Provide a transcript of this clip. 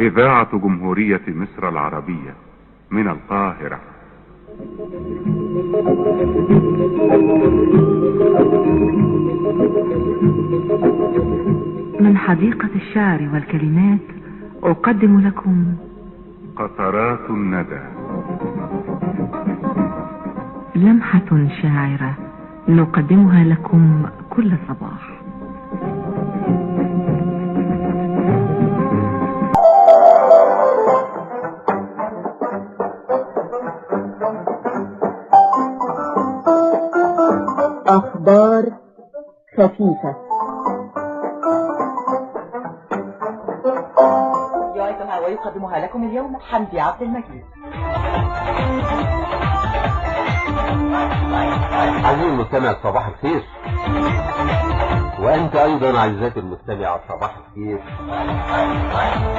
إذاعة جمهورية مصر العربية من القاهرة. من حديقة الشعر والكلمات أقدم لكم قطرات الندى، لمحة شاعرة نقدمها لكم كل صباح. أخبار خفيفة. يعيدها ويقدمها لكم اليوم حمدي عبد المجيد. عزيزي المستمع صباح الخير، وأنت أيضا عزيزتي المستمعة صباح الخير.